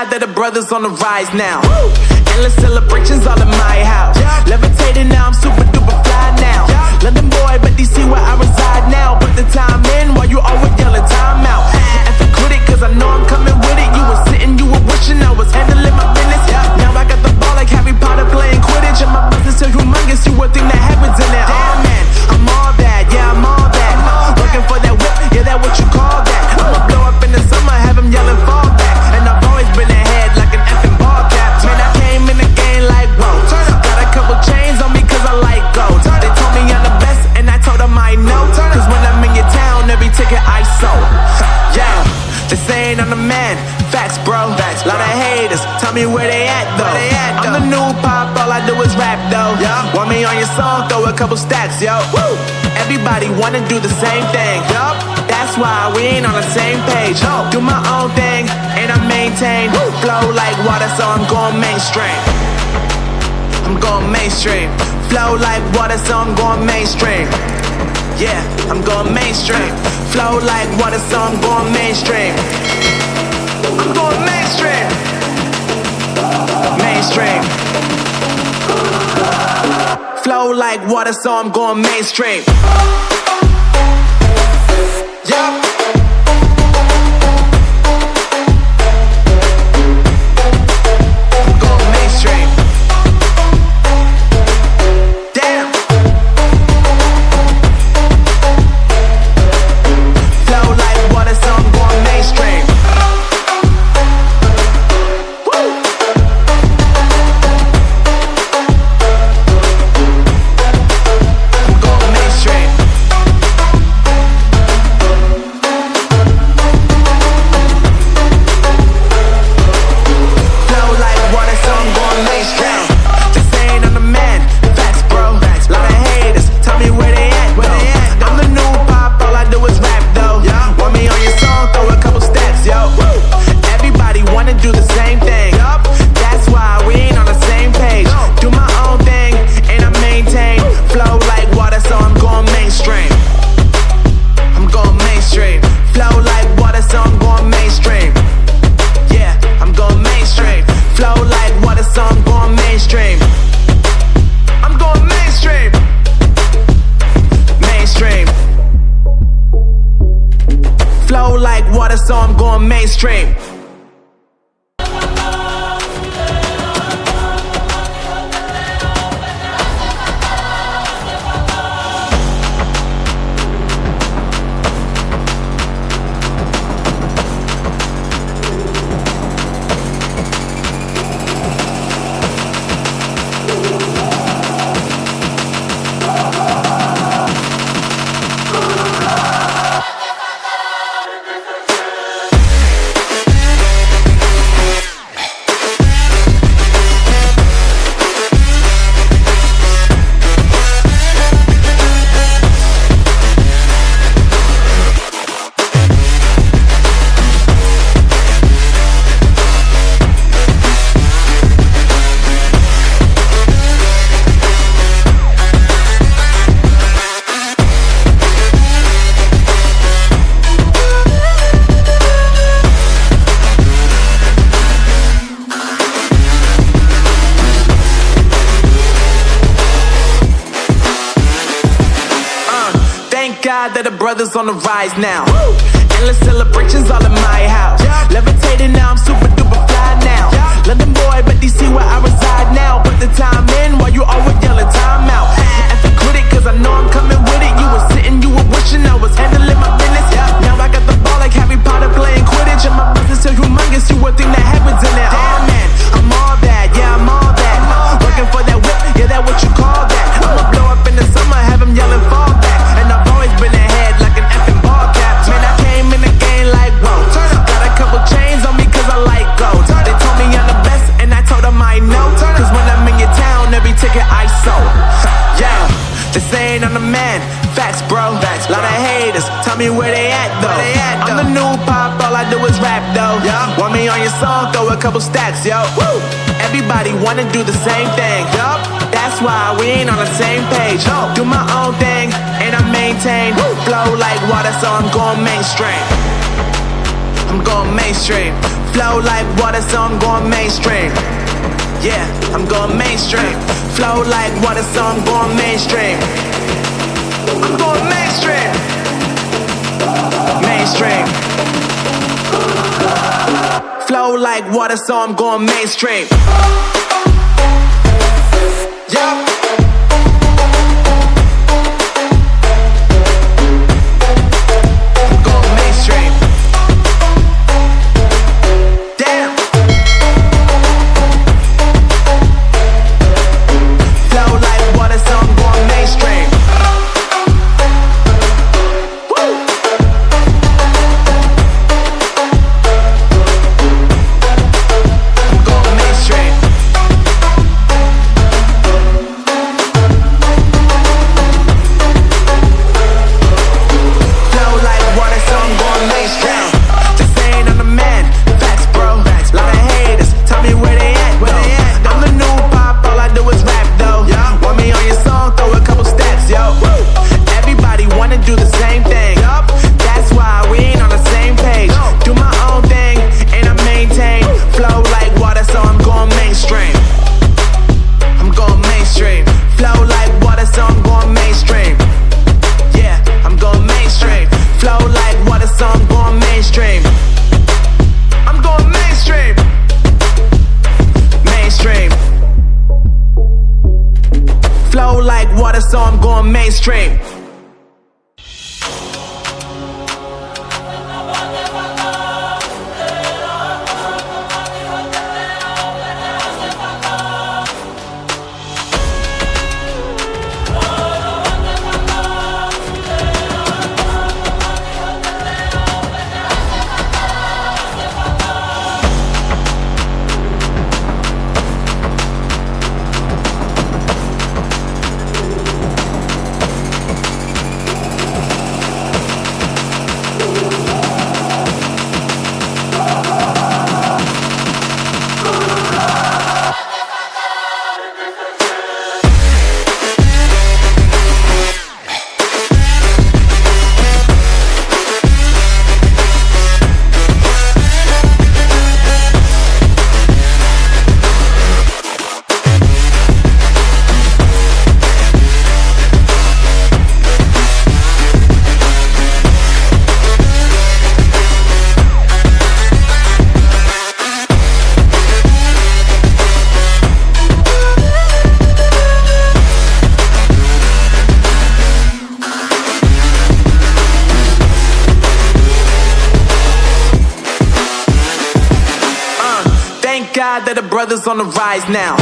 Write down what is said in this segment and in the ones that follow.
God that the brothers on the rise now. Endless celebrations all in my house. Levitating now, I'm super duper fly now. London boy, but DC where I reside now. Put the time in while you always yelling time out. And for quit it, cause I know I'm coming with it. You were sitting, you were wishing I was handling my business. Now I got the ball like Harry Potter playing Quidditch. And my business is humongous, you would think that happens in it. Oh man, I'm all that, yeah, I'm all that. Looking for that whip, yeah, that what you call that. I'ma blow up in the summer, have them yelling fall back. And I've always been ahead like an effing ball cap. Man, I came in the game like, whoa. Got a couple chains on me cause I like gold. They told me I'm the best and I told them I know. Cause when I'm in your town, every ticket I sold. Yeah, they saying I'm the man. Facts, bro. Lot of haters, tell me where they at though. I'm the new pop, all I do is rap though. Want me on your song, throw a couple stacks, yo. Everybody wanna do the same thing. That's why we ain't on the same page. Do my own thing, and I maintain. Flow like water, so I'm going mainstream. I'm going mainstream. Flow like water, so I'm going mainstream. Yeah, I'm going mainstream. Flow like water, so I'm going mainstream. I'm going mainstream. Mainstream. Flow like water, so I'm going mainstream. Yeah. So I'm going mainstream. God that the brothers on the rise now. Endless celebrations all in my house. Levitating now, I'm super duper fly now. London boy, but DC where I reside now. Put the time in while you always yelling time out. And for quit it, cause I know I'm coming with it. You were sitting, you were wishing I was handling my business. Now I got the ball like Harry Potter playing Quidditch. And my business is humongous, you would think that happens in it. Oh man, I'm all that, yeah, I'm all that. Looking for that whip, yeah, that what you call that. I'ma blow up in the summer, have them yelling fall back. And I've always been ahead like an effing ball cap. Man, I came in the game like, whoa. Got a couple chains on me cause I like gold. They told me I'm the best and I told them I know. Cause when I'm in your town, every ticket I sold. Yeah, they saying I'm the man. Facts, bro. Lot of haters, tell me where they at though. I'm the new pop, all I do is rap though. Want me on your song, throw a couple stacks, yo. Everybody wanna do the same thing. That's why we ain't on the same page. Do my own thing, and I maintain. Flow like water, so I'm going mainstream. I'm going mainstream. Flow like water, so I'm going mainstream. Yeah, I'm going mainstream. Flow like water, so I'm going mainstream. I'm going mainstream. Mainstream. Flow like water, so I'm going mainstream. Yeah. So I'm going mainstream. God that the brothers on the rise now.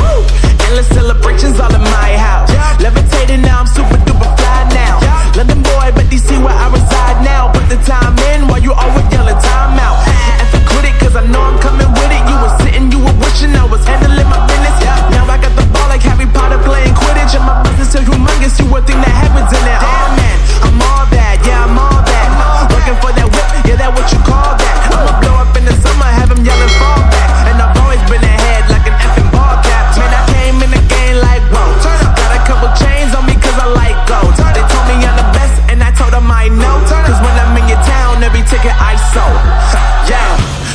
Endless celebrations all in my house. Levitating now, I'm super duper fly now. London boy, but DC where I reside now. Put the time in while you always yelling time out. And for quit it, cause I know I'm coming with it. You were sitting, you were wishing I was handling my business. Now I got the ball like Harry Potter playing Quidditch. And my business so humongous, you would think that happens in it. Oh man, I'm all that, yeah, I'm all that. Looking for that whip, yeah, that what you call that. I'ma blow up in the summer, have them yelling fall back. And I've always been ahead like an effing ball cap. Man, I came in the game like, whoa. Got a couple chains on me cause I like gold. They told me I'm the best and I told them I know. Cause when I'm in your town, every ticket I sold. Yeah,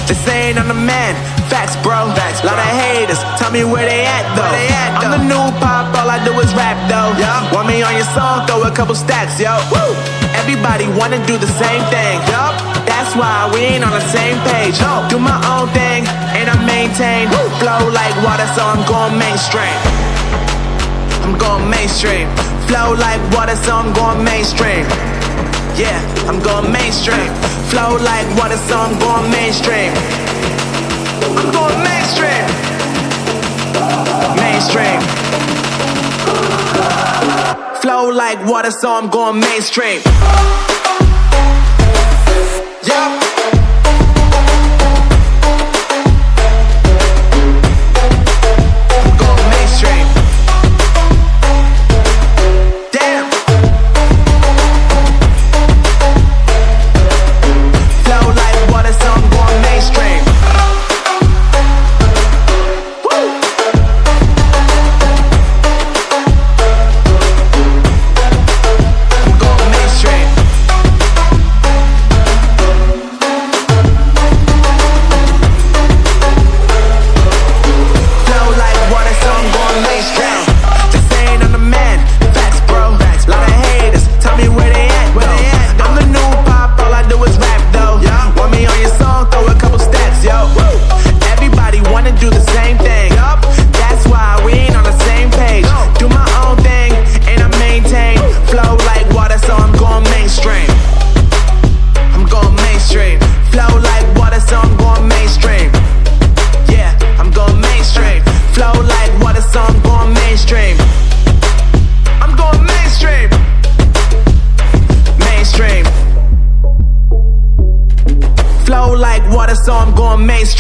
they saying I'm the man. Facts, bro. Lot of haters, tell me where they at though. I'm the new pop, all I do is rap though. Want me on your song, throw a couple stacks, yo. Woo! Everybody wanna do the same thing. That's why we ain't on the same page. Do my own thing and I maintain. Flow like water, so I'm going mainstream. I'm going mainstream. Flow like water, so I'm going mainstream. Yeah, I'm going mainstream. Flow like water, so I'm going mainstream. I'm going mainstream. Mainstream. Flow like water, so I'm going mainstream. Yeah.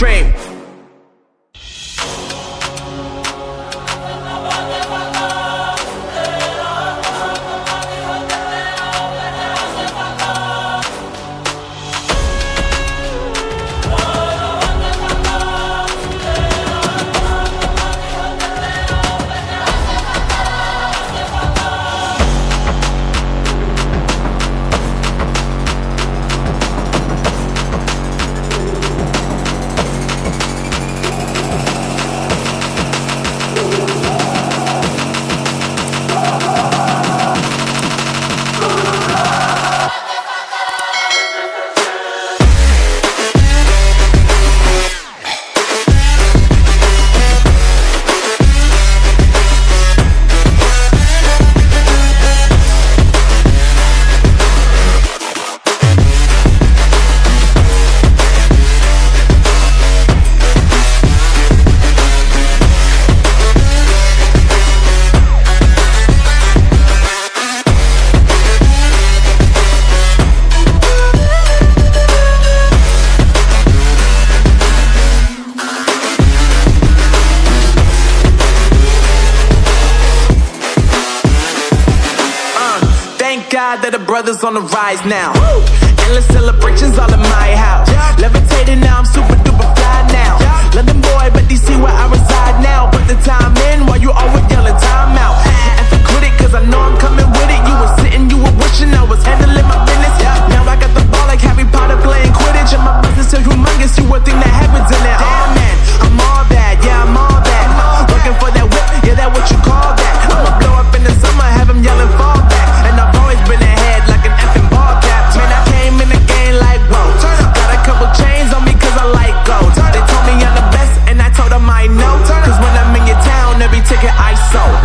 mainstream. Thank God that the brothers on the rise now. Endless celebrations all in my house. Levitating now, I'm super duper fly now. London boy, but DC where I reside now. Put the time in while you always yelling time out. And for quit it, cause I know I'm coming with it. You were sitting, you were wishing I was handling my business. Now I got the ball like Harry Potter playing Quidditch. And my business so humongous, you would think that happens in it. Damn man, I'm all that, yeah I'm all that. Working for that whip, yeah that what you call that. I'ma blow up in the summer, have him yelling fall back. And I've always been ahead like an effing ball cap. Man, I came in the game like whoa. Got a couple chains on me cause I like gold. They told me I'm the best and I told them I know. Cause when I'm in your town, every ticket I sold.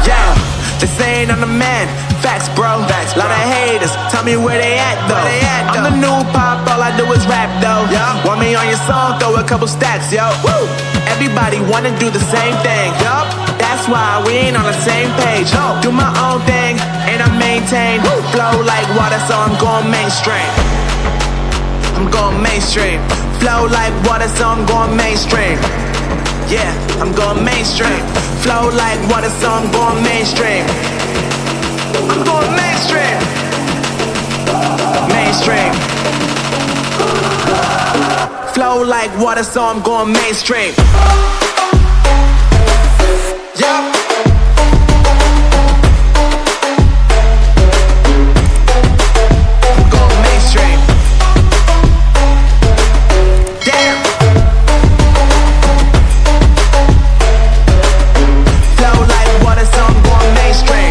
Yeah, they saying I'm the man. Facts bro, lot of haters, tell me where they at though. I'm the new pop, all I do is rap though. Want me on your song, throw a couple stacks, yo. Woo! Everybody wanna do the same thing, yup. That's why we ain't on the same page. Do my own thing, and I maintain. Flow like water, so I'm going mainstream. I'm going mainstream. Flow like water, so I'm going mainstream. Yeah, I'm going mainstream. Flow like water, so I'm going mainstream. I'm going mainstream. Mainstream. Flow like water, so I'm going mainstream. Yeah. I'm going mainstream. Damn. Flow like water, so I'm going mainstream.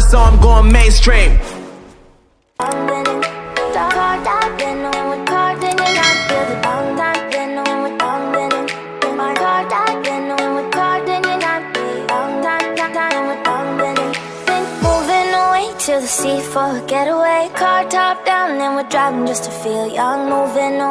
So I'm going mainstream. To the sea for a getaway, car top down, and we're driving just to feel young, moving on.